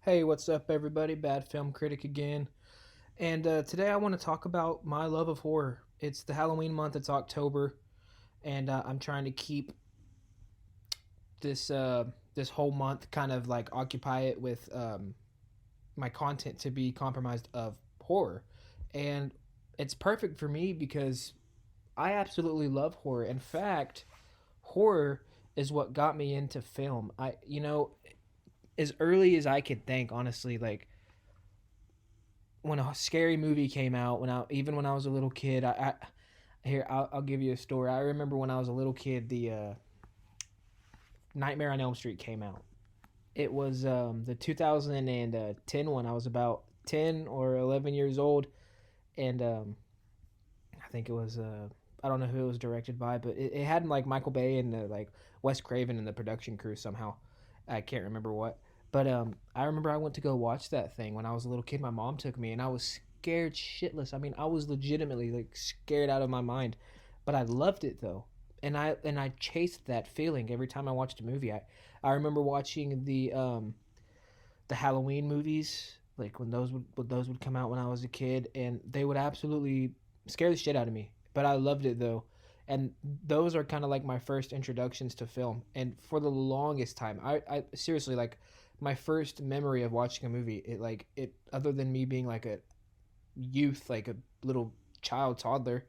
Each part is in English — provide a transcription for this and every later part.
Hey, what's up, everybody? Bad Film Critic again. And today I want to talk about my love of horror. It's the Halloween month, it's October, and I'm trying to keep this whole month kind of like occupy it with my content to be compromised of horror. And it's perfect for me because I absolutely love horror. In fact, horror is what got me into film. As early as I could think, honestly, like when a scary movie came out, when I was a little kid, I'll give you a story. I remember when I was a little kid, the Nightmare on Elm Street came out. It was the 2010 one. I was about 10 or 11 years old, and I think it was I don't know who it was directed by, but it had like Michael Bay and like Wes Craven and the production crew somehow. I can't remember what, but I remember I went to go watch that thing when I was a little kid. My mom took me, and I was scared shitless. I mean, I was legitimately like scared out of my mind, but I loved it though, and I chased that feeling every time I watched a movie. I remember watching the Halloween movies, like when those would come out when I was a kid, and they would absolutely scare the shit out of me. But I loved it though, and those are kind of like my first introductions to film. And for the longest time, I seriously like my first memory of watching a movie. It other than me being like a youth, like a little child toddler.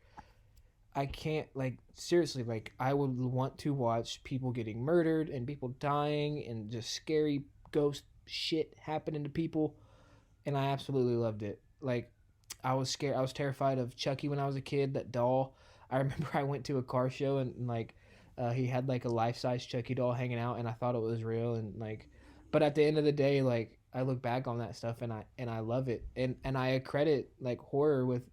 I can't like seriously like I would want to watch people getting murdered and people dying and just scary ghost shit happening to people, and I absolutely loved it. Like I was scared. I was terrified of Chucky when I was a kid. That doll. I remember I went to a car show and like he had like a life size Chucky doll hanging out, and I thought it was real. And like, but at the end of the day, like I look back on that stuff and I love it. And I credit like horror with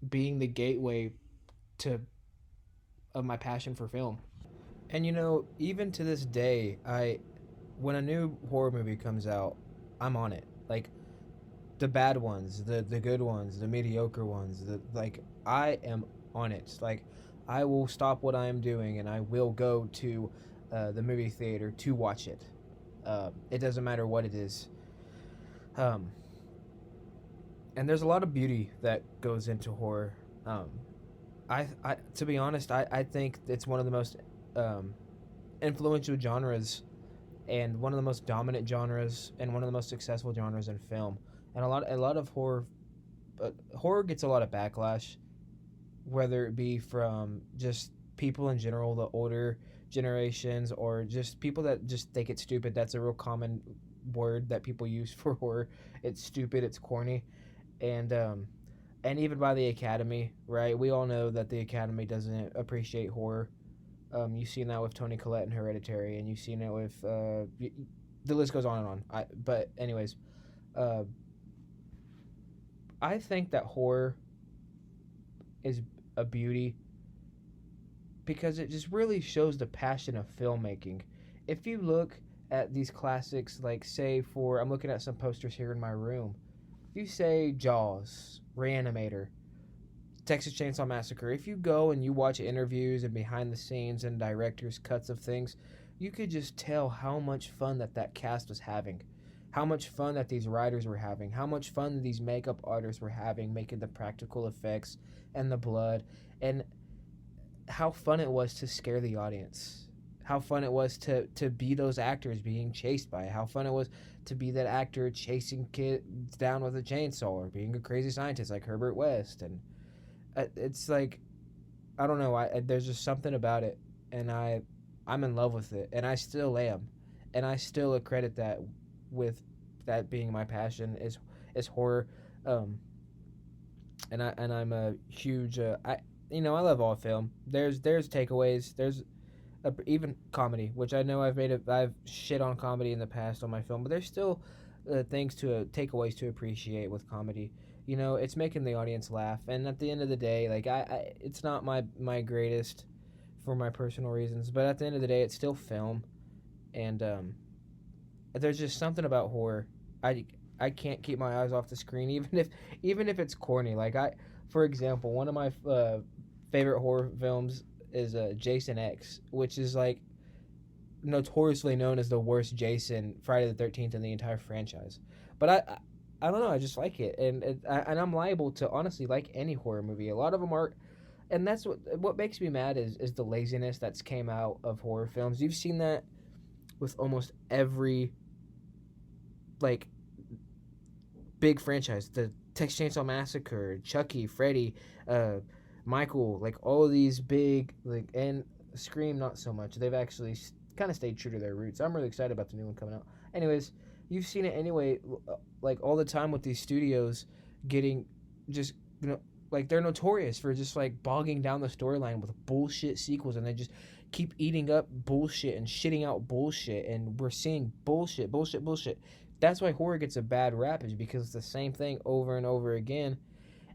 being the gateway to of my passion for film. And even to this day, I when a new horror movie comes out, I'm on it. Like the bad ones, the good ones, the mediocre ones, the like I am on it. Like I will stop what I am doing and I will go to the movie theater to watch it. It doesn't matter what it is. Um, and there's a lot of beauty that goes into horror. I to be honest, I think it's one of the most um, influential genres and one of the most dominant genres and one of the most successful genres in film. And a lot of horror gets a lot of backlash, whether it be from just people in general, the older generations, or just people that just think it's stupid. That's a real common word that people use for horror. It's stupid. It's corny, and even by the Academy, right? We all know that the Academy doesn't appreciate horror. You've seen that with Tony Collette and Hereditary, and you've seen it with the list goes on and on. But anyways, uh, I think that horror is a beauty because it just really shows the passion of filmmaking. If you look at these classics, like say for I'm looking at some posters here in my room. If you say Jaws, Reanimator, Texas Chainsaw Massacre, if you go and you watch interviews and behind the scenes and directors' cuts of things, you could just tell how much fun that cast was having, how much fun that these writers were having, how much fun that these makeup artists were having making the practical effects and the blood, and how fun it was to scare the audience. How fun it was to be those actors being chased by it. How fun it was to be that actor chasing kids down with a chainsaw or being a crazy scientist like Herbert West. And it's like I don't know. There's just something about it, and I'm in love with it, and I still am, and I still accredit that with that being my passion is horror, um, and I'm a huge I love all film. There's takeaways. There's even comedy, which I know I've shit on comedy in the past on my film, but there's still things to takeaways to appreciate with comedy. It's making the audience laugh, and at the end of the day, like it's not my greatest for my personal reasons, but at the end of the day, it's still film, and there's just something about horror. I can't keep my eyes off the screen, even if it's corny. For example, one of my favorite horror films is Jason X, which is like notoriously known as the worst Jason Friday the 13th in the entire franchise. But I don't know. I just like it, and I'm liable to honestly like any horror movie. A lot of them are, and that's what makes me mad is the laziness that's came out of horror films. You've seen that with almost every like big franchise, the Texas Chainsaw Massacre, Chucky, Freddy, uh, Michael, like all of these big and Scream not so much. They've actually kind of stayed true to their roots. I'm really excited about the new one coming out. Anyways, you've seen it anyway, like all the time with these studios getting just like they're notorious for just like bogging down the storyline with bullshit sequels, and they just keep eating up bullshit and shitting out bullshit, and we're seeing bullshit, bullshit, bullshit. That's why horror gets a bad rap, is because it's the same thing over and over again.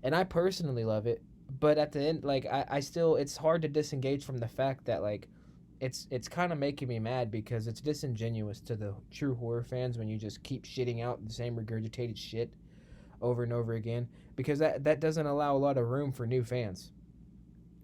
And I personally love it, but at the end, like I still, it's hard to disengage from the fact that like it's kind of making me mad because it's disingenuous to the true horror fans when you just keep shitting out the same regurgitated shit over and over again, because that doesn't allow a lot of room for new fans.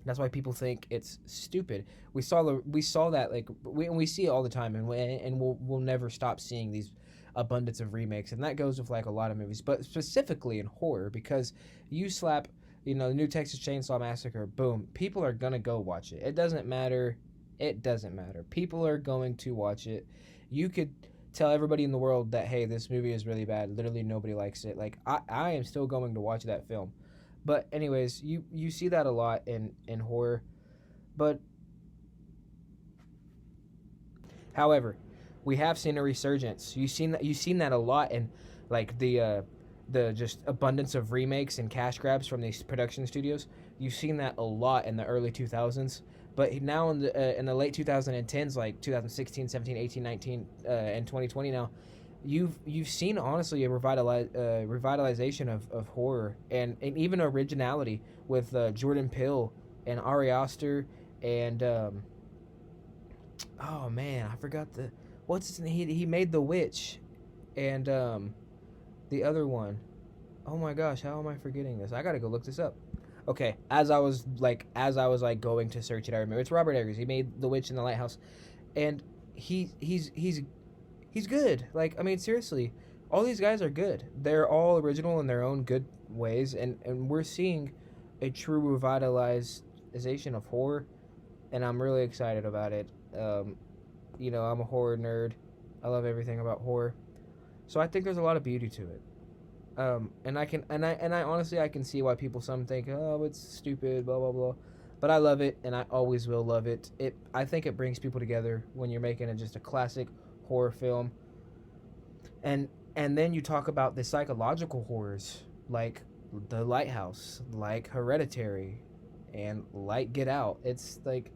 That's why people think it's stupid. We saw that like we see it all the time, and we'll never stop seeing these abundance of remakes, and that goes with like a lot of movies, but specifically in horror, because you slap the new Texas Chainsaw Massacre, boom, people are gonna go watch it. It doesn't matter. It doesn't matter. People are going to watch it. You could tell everybody in the world that hey, this movie is really bad. Literally nobody likes it. Like I am still going to watch that film. But anyways, you see that a lot in horror. But however, we have seen a resurgence. You've seen that a lot in like the just abundance of remakes and cash grabs from these production studios. You've seen that a lot in the early 2000s. But now in the late 2010s, like 2016, 17, 18, 19, and 2020 now, you've seen honestly a revitalization of horror, and even originality with Jordan Peele and Ari Aster and oh man, I forgot the what's his name. He made The Witch, and the other one. Oh my gosh, how am I forgetting this? I gotta go look this up. Okay, as I was going to search it, I remember it's Robert Eggers. He made The Witch in the Lighthouse, and he's good. Like I mean, seriously, all these guys are good. They're all original in their own good ways, and we're seeing a true revitalization of horror, and I'm really excited about it. I'm a horror nerd. I love everything about horror, so I think there's a lot of beauty to it. And I honestly I can see why some think oh it's stupid blah blah blah, but I love it and I always will love it. I think it brings people together when you're making just a classic horror film, and then you talk about the psychological horrors like The Lighthouse, like Hereditary, and like Get Out. It's like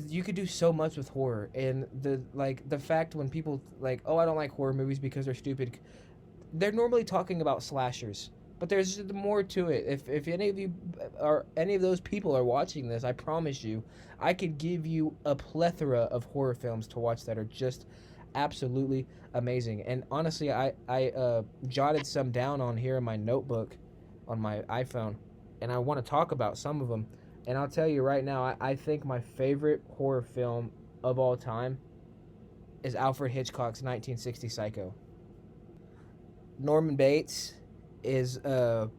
you could do so much with horror, and the fact when people like oh I don't like horror movies because they're stupid, they're normally talking about slashers, but there's more to it. If any of you or any of those people are watching this, I promise you I could give you a plethora of horror films to watch that are just absolutely amazing. And honestly I jotted some down on here in my notebook on my iPhone, and I want to talk about some of them. And I'll tell you right now, I think my favorite horror film of all time is Alfred Hitchcock's 1960 Psycho. Norman Bates is a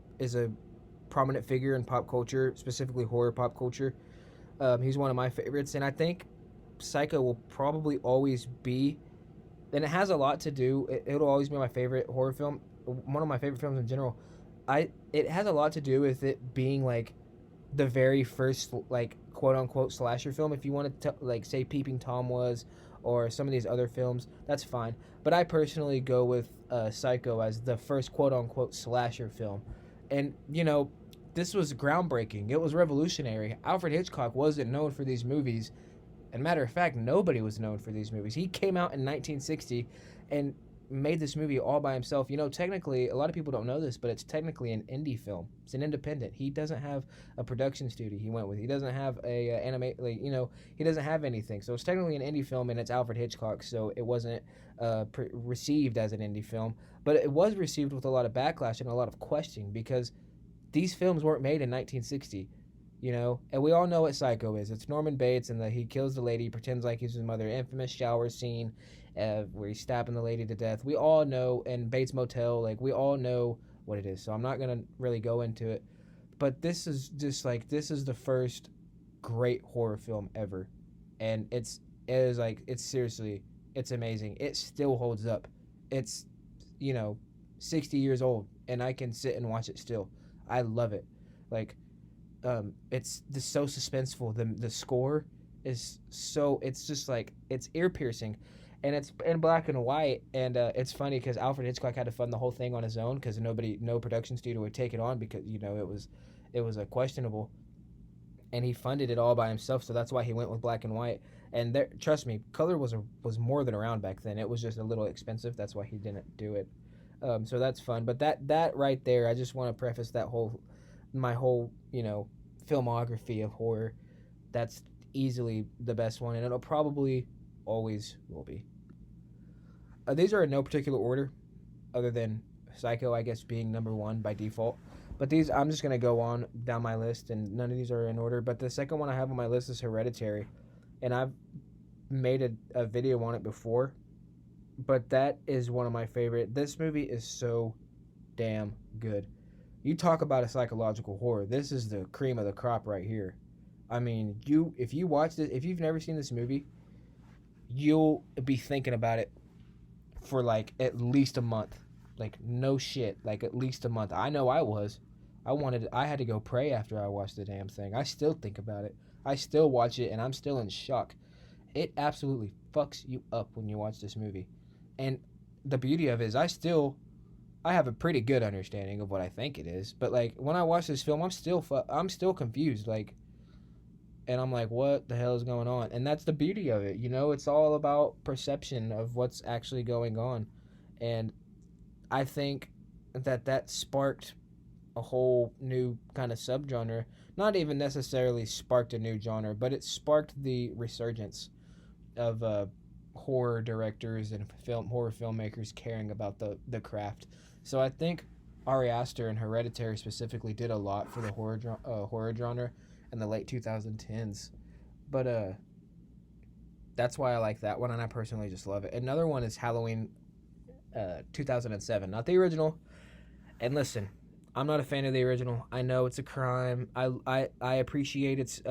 prominent figure in pop culture, specifically horror pop culture. He's one of my favorites, and I think Psycho will probably always be, and it has a lot to do. It'll always be my favorite horror film, one of my favorite films in general. It has a lot to do with it being like the very first like quote unquote slasher film. If you want to like say Peeping Tom was, or some of these other films, that's fine. But I personally go with Psycho as the first quote unquote slasher film, and this was groundbreaking. It was revolutionary. Alfred Hitchcock wasn't known for these movies, and matter of fact, nobody was known for these movies. He came out in 1960 and made this movie all by himself. Technically, a lot of people don't know this, but it's technically an indie film. It's an independent. He doesn't have a production studio he went with. He doesn't have a he doesn't have anything. So it's technically an indie film, and it's Alfred Hitchcock, so it wasn't received as an indie film, but it was received with a lot of backlash and a lot of questioning because these films weren't made in 1960. you know. And we all know what Psycho is. It's Norman Bates, and he kills the lady, pretends like he's his mother. Infamous shower scene, where he's stabbing the lady to death. We all know, and Bates Motel, like we all know what it is. So I'm not gonna really go into it. But this is just like this is the first great horror film ever, and it is like it's seriously it's amazing. It still holds up. It's you know 60 years old, and I can sit and watch it still. I love it. Like it's just so suspenseful. The score is so it's just like it's ear piercing, and it's in black and white. And it's funny because Alfred Hitchcock had to fund the whole thing on his own because no production studio would take it on because it was a questionable, and he funded it all by himself. So that's why he went with black and white. And there, trust me, color was more than around back then. It was just a little expensive. That's why he didn't do it. So that's fun. But that right there, I just want to preface that whole my whole filmography of horror. That's easily the best one, and it'll probably always will be. These are in no particular order, other than Psycho, I guess, being number one by default. But these, I'm just gonna go on down my list, and none of these are in order. But the second one I have on my list is Hereditary, and I've made a video on it before. But that is one of my favorite. This movie is so damn good. You talk about a psychological horror. This is the cream of the crop right here. I mean, if you watch this, if you've never seen this movie, you'll be thinking about it for like at least a month. Like no shit, like at least a month. I know I was. I had to go pray after I watched the damn thing. I still think about it. I still watch it and I'm still in shock. It absolutely fucks you up when you watch this movie. And the beauty of it is I have a pretty good understanding of what I think it is, but like when I watch this film, I'm still confused. Like, and I'm like, what the hell is going on? And that's the beauty of it. It's all about perception of what's actually going on, and I think that sparked a whole new kind of subgenre. Not even necessarily sparked a new genre, but it sparked the resurgence of horror directors and horror filmmakers caring about the craft. So I think Ari Aster and Hereditary specifically did a lot for the horror genre in the late 2010s. But that's why I like that one, and I personally just love it. Another one is Halloween 2007, not the original. And listen, I'm not a fan of the original. I know it's a crime. I appreciate its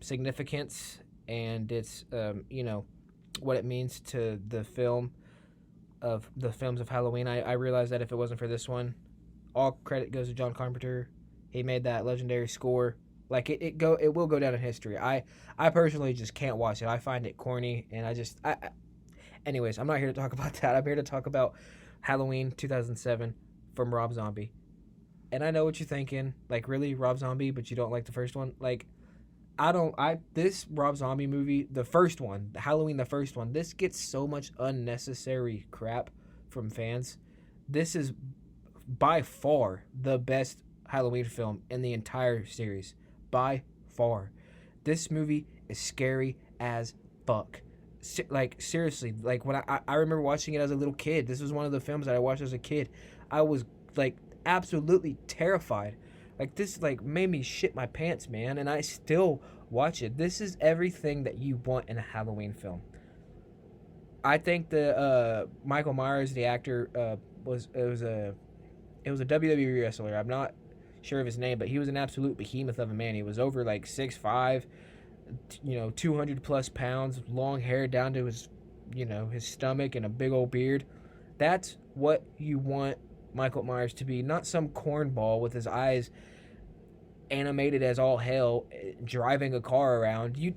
significance and its what it means to the films of Halloween. I realized that if it wasn't for this one, all credit goes to John Carpenter. He made that legendary score. Like it will go down in history. I personally just can't watch it. I find it corny, and anyways, I'm not here to talk about that. I'm here to talk about Halloween 2007 from Rob Zombie. And I know what you're thinking, like really Rob Zombie, but you don't like the first one. Like this Rob Zombie movie, the first one, Halloween the first one, this gets so much unnecessary crap from fans. This is by far the best Halloween film in the entire series. By far. This movie is scary as fuck. Like seriously, like when I remember watching it as a little kid. This was one of the films that I watched as a kid. I was like absolutely terrified. Like this like made me shit my pants, man, and I still watch it. This is everything that you want in a Halloween film. I think the Michael Myers, the actor, it was a WWE wrestler. I'm not sure of his name, but he was an absolute behemoth of a man. He was over like 6'5", 200 plus pounds, long hair down to his stomach, and a big old beard. That's what you want Michael Myers to be, not some cornball with his eyes animated as all hell driving a car around. You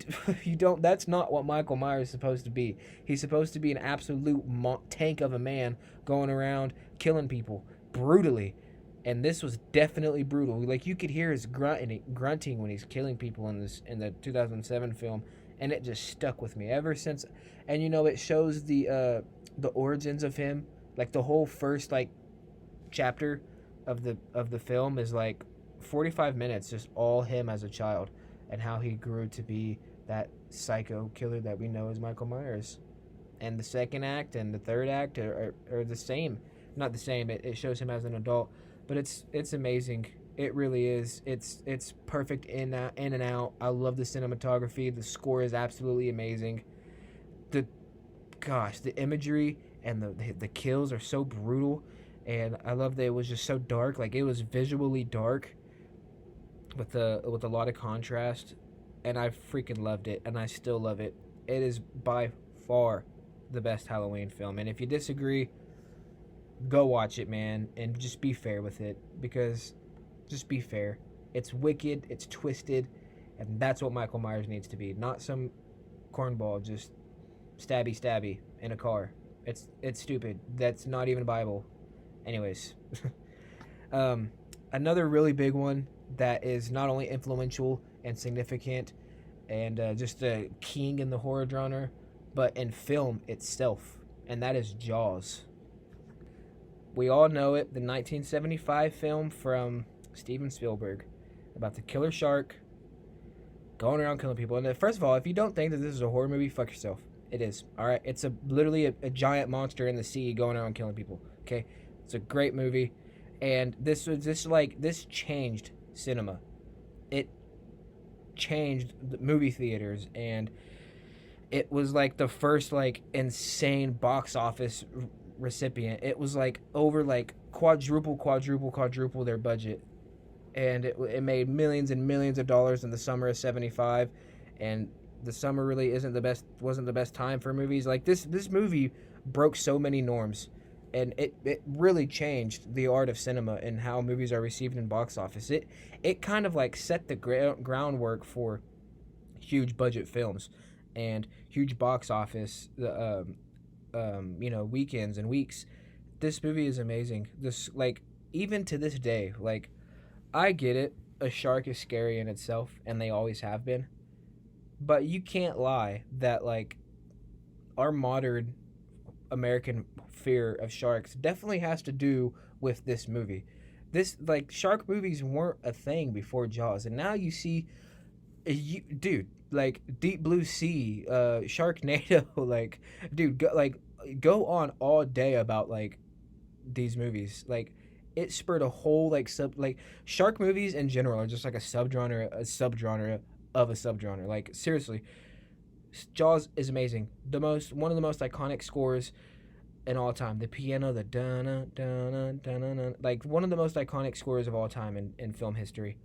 don't That's not what Michael Myers is supposed to be. He's supposed to be an absolute tank of a man going around killing people brutally. And this was definitely brutal. Like you could hear his grunting when he's killing people in the 2007 film, and it just stuck with me ever since. And it shows the origins of him. Like the whole first like chapter of the film is like 45 minutes, just all him as a child and how he grew to be that psycho killer that we know as Michael Myers. And the second act and the third act are the same. Not the same. It shows him as an adult, but it's amazing. It really is. It's perfect in and out. I love the cinematography. The score is absolutely amazing. The the imagery and the kills are so brutal, and I love that it was just so dark. Like it was visually dark with a lot of contrast, and I freaking loved it, and I still love it. It is by far the best Halloween film, and if you disagree, go watch it, man, and just be fair with it because just be fair. It's wicked, it's twisted, and that's what Michael Myers needs to be. Not some cornball just stabby stabby in a car. It's stupid. That's not even Bible. Anyways, um, another really big one that is not only influential and significant and just a king in the horror genre, but in film itself, and that is Jaws. We all know it, the 1975 film from Steven Spielberg about the killer shark going around killing people. And first of all, if you don't think that this is a horror movie, fuck yourself. It is. All right, it's literally a giant monster in the sea going around killing people. Okay, it's a great movie, and this changed cinema. It changed the movie theaters, and it was like the first like insane box office recipient. It was like over like quadruple their budget, and it made millions and millions of dollars in the summer of '75, and the summer really wasn't the best time for movies. Like this movie broke so many norms, and it really changed the art of cinema and how movies are received in box office. It kind of like set the groundwork for huge budget films and huge box office weekends and weeks. This movie is amazing. This like even to this day, like I get it. A shark is scary in itself, and they always have been. But you can't lie that like our modern American fear of sharks definitely has to do with this movie. This like shark movies weren't a thing before Jaws, and now you see, dude, like Deep Blue Sea, Sharknado, like, dude, go on all day about like these movies. Like, it spurred a whole like shark movies in general are just like a subgenre of a subgenre. Like seriously, Jaws is amazing. One of the most iconic scores in all time. The piano, the dun dun dun dun, like one of the most iconic scores of all time in film history.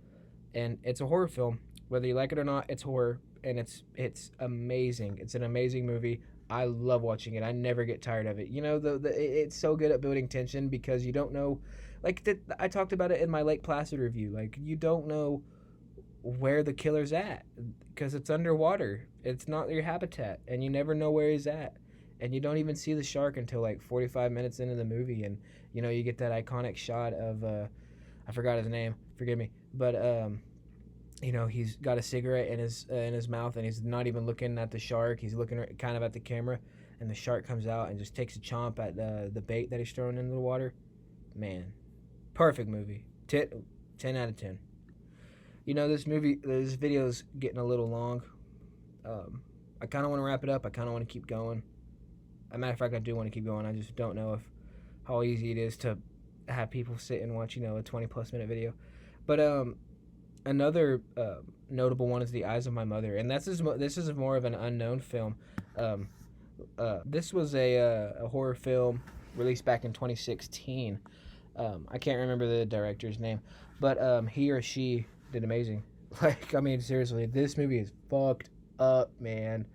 And it's a horror film, whether you like it or not. It's horror, and it's amazing. It's an amazing movie. I love watching it. I never get tired of it. You know, it's so good at building tension because you don't know, I talked about it in my Lake Placid review. Like you don't know where the killer's at because it's underwater. It's not your habitat, and you never know where he's at. And you don't even see the shark until like 45 minutes into the movie, and you get that iconic shot of I forgot his name. Forgive me, but he's got a cigarette in his mouth, and he's not even looking at the shark. He's looking kind of at the camera, and the shark comes out and just takes a chomp at the bait that he's throwing into the water. Man, perfect movie. 10 out of 10. This video's getting a little long. I kind of want to wrap it up. I kind of want to keep going. As a matter of fact, I do want to keep going. I just don't know how easy it is to have people sit and watch, a 20-plus minute video. But another notable one is The Eyes of My Mother, and this is more of an unknown film. This was a horror film released back in 2016. I can't remember the director's name, but he or she did amazing. Like, I mean, seriously, this movie is fucked up, man.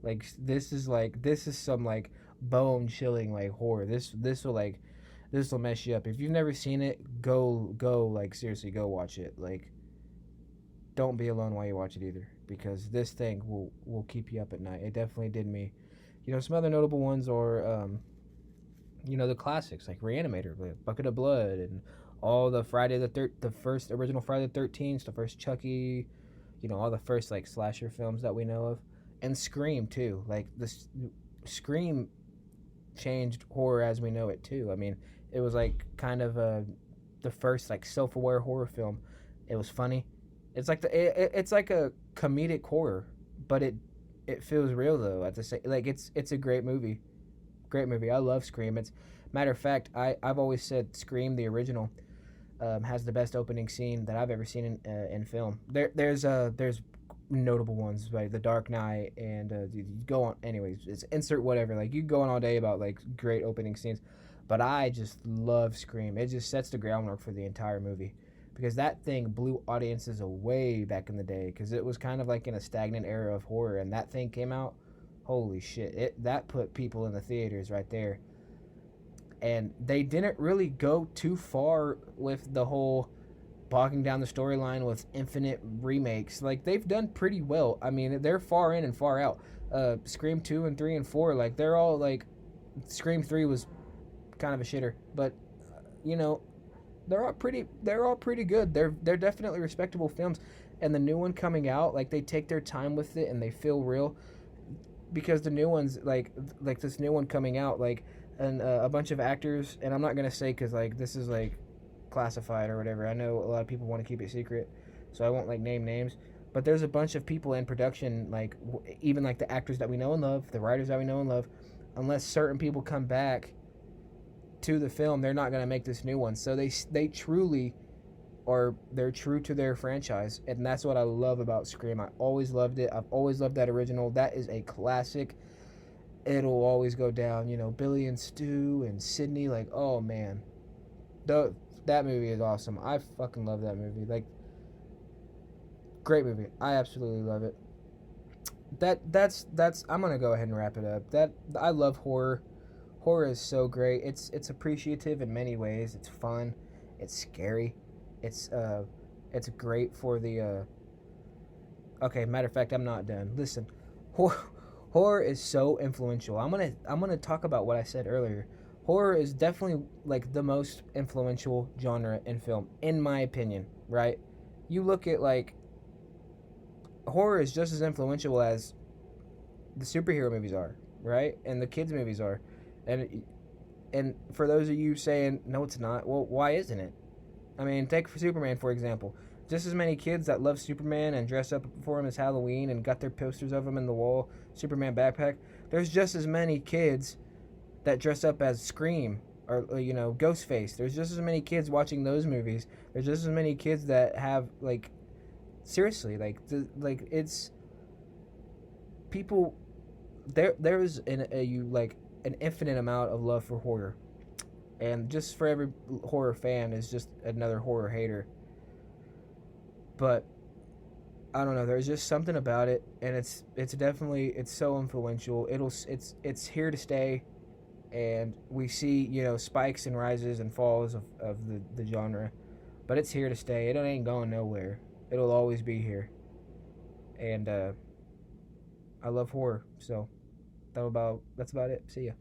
Like, this is some like bone chilling like horror. This will mess you up. If you've never seen it, go like seriously go watch it. Like, don't be alone while you watch it either, because this thing will keep you up at night. It definitely did me. Some other notable ones are the classics like Reanimator, Bucket of Blood, and all the the first original Friday the 13th, the first Chucky, all the first like slasher films that we know of, and Scream too. Like this Scream changed horror as we know it too. I mean, it was like kind of the first like self-aware horror film. It was funny. It's like it's like a comedic horror, but it feels real though at the same. Like it's a great movie. Great movie. I love Scream. It's matter of fact, I've always said Scream the original has the best opening scene that I've ever seen in film. There's notable ones like The Dark Knight and you go on anyways. It's insert whatever. Like you go on all day about like great opening scenes, but I just love Scream. It just sets the groundwork for the entire movie because that thing blew audiences away back in the day because it was kind of like in a stagnant era of horror, and that thing came out. Holy shit! It that put people in the theaters right there, and they didn't really go too far with the whole bogging down the storyline with infinite remakes. Like they've done pretty well. I mean, they're far in and far out. Scream 2 and 3 and 4, like they're all like Scream 3 was kind of a shitter, but you know, they're all pretty good. They're definitely respectable films. And the new one coming out, like they take their time with it and they feel real because the new ones like this new one coming out like and a bunch of actors, and I'm not gonna say because like this is like classified or whatever. I know a lot of people want to keep it secret, so I won't like name names. But there's a bunch of people in production, like even like the actors that we know and love, the writers that we know and love. Unless certain people come back to the film, they're not gonna make this new one. So they truly are they're true to their franchise, and that's what I love about Scream. I always loved it. I've always loved that original. That is a classic. It'll always go down. You know, Billy and Stu and Sydney. Like, oh man, that movie is awesome. I fucking love that movie. Like, great movie. I absolutely love it. That's. I'm gonna go ahead and wrap it up. That I love horror. Horror is so great. It's appreciative in many ways. It's fun. It's scary. It's uh, it's great for the. Okay, matter of fact, I'm not done. Listen, horror is so influential. I'm gonna talk about what I said earlier. Horror is definitely like the most influential genre in film, in my opinion. Right? You look at like horror is just as influential as the superhero movies are, right? And the kids movies are, and and for those of you saying no, it's not. Well, why isn't it? I mean, take for Superman for example. Just as many kids that love Superman and dress up for him as Halloween and got their posters of him in the wall, Superman backpack. There's just as many kids that dress up as Scream or Ghostface. There's just as many kids watching those movies. There's just as many kids that have like seriously like it's people there's an infinite amount of love for horror, and just for every horror fan is just another horror hater. But I don't know. There's just something about it, and it's definitely it's so influential. It's here to stay, and we see spikes and rises and falls of the genre, but it's here to stay. It ain't going nowhere. It'll always be here, and I love horror. So that's about it. See ya.